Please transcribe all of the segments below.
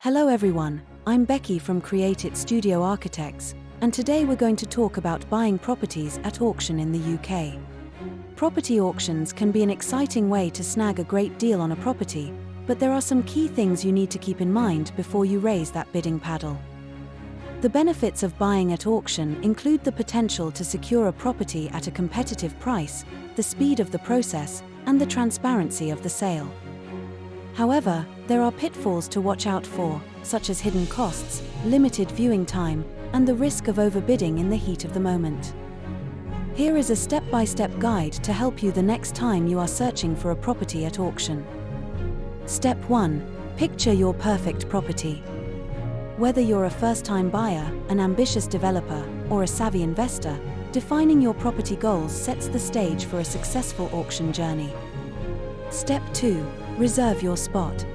Hello everyone, I'm Becky from Create It Studio Architects, and today we're going to talk about buying properties at auction in the UK. Property auctions can be an exciting way to snag a great deal on a property, but there are some key things you need to keep in mind before you raise that bidding paddle. The benefits of buying at auction include the potential to secure a property at a competitive price, the speed of the process, and the transparency of the sale. However, there are pitfalls to watch out for, such as hidden costs, limited viewing time, and the risk of overbidding in the heat of the moment. Here is a step-by-step guide to help you the next time you are searching for a property at auction. Step 1. Picture your perfect property. Whether you're a first-time buyer, an ambitious developer, or a savvy investor, defining your property goals sets the stage for a successful auction journey. Step 2. Reserve your spot.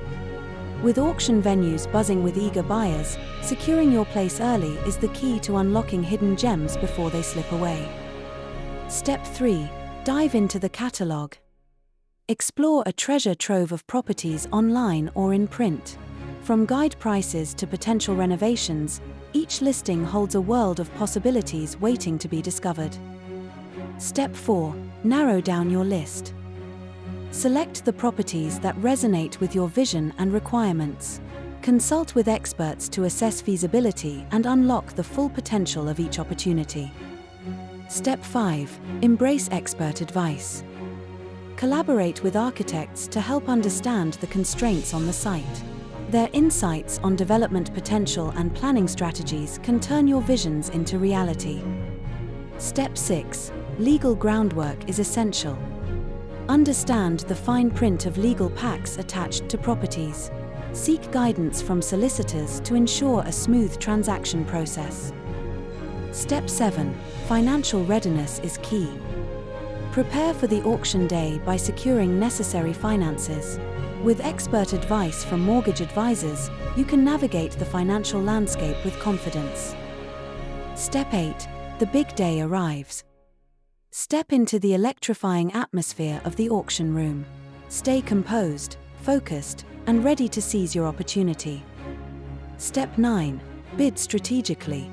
With auction venues buzzing with eager buyers, securing your place early is the key to unlocking hidden gems before they slip away. Step 3. Dive into the catalogue. Explore a treasure trove of properties online or in print. From guide prices to potential renovations, each listing holds a world of possibilities waiting to be discovered. Step 4. Narrow down your list. Select the properties that resonate with your vision and requirements. Consult with experts to assess feasibility and unlock the full potential of each opportunity. Step 5. Embrace expert advice. Collaborate with architects to help understand the constraints on the site. Their insights on development potential and planning strategies can turn your visions into reality. Step 6. Legal groundwork is essential. Understand the fine print of legal packs attached to properties. Seek guidance from solicitors to ensure a smooth transaction process. Step 7. Financial readiness is key. Prepare for the auction day by securing necessary finances. With expert advice from mortgage advisors, you can navigate the financial landscape with confidence. Step 8. The big day arrives. Step into the electrifying atmosphere of the auction room. Stay composed, focused, and ready to seize your opportunity. Step 9. Bid strategically.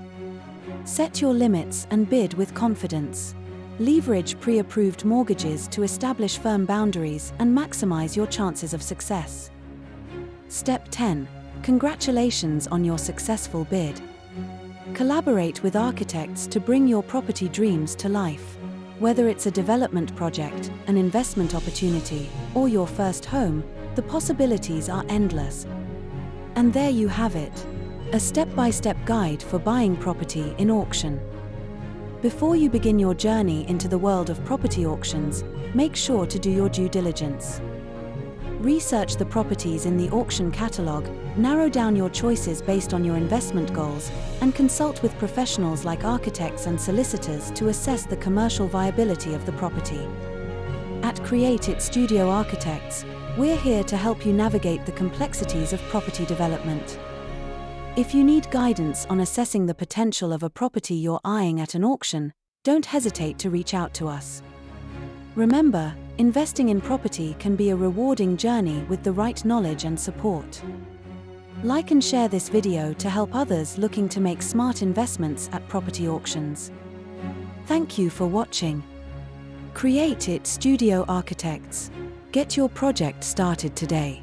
Set your limits and bid with confidence. Leverage pre-approved mortgages to establish firm boundaries and maximize your chances of success. Step 10. Congratulations on your successful bid. Collaborate with architects to bring your property dreams to life. Whether it's a development project, an investment opportunity, or your first home, the possibilities are endless. And there you have it, a step-by-step guide for buying property in auction. Before you begin your journey into the world of property auctions, make sure to do your due diligence. Research the properties in the auction catalogue, narrow down your choices based on your investment goals, and consult with professionals like architects and solicitors to assess the commercial viability of the property. At Create It Studio Architects, we're here to help you navigate the complexities of property development. If you need guidance on assessing the potential of a property you're eyeing at an auction, don't hesitate to reach out to us. Remember, investing in property can be a rewarding journey with the right knowledge and support. Like and share this video to help others looking to make smart investments at property auctions. Thank you for watching. Create It Studio Architects. Get your project started today.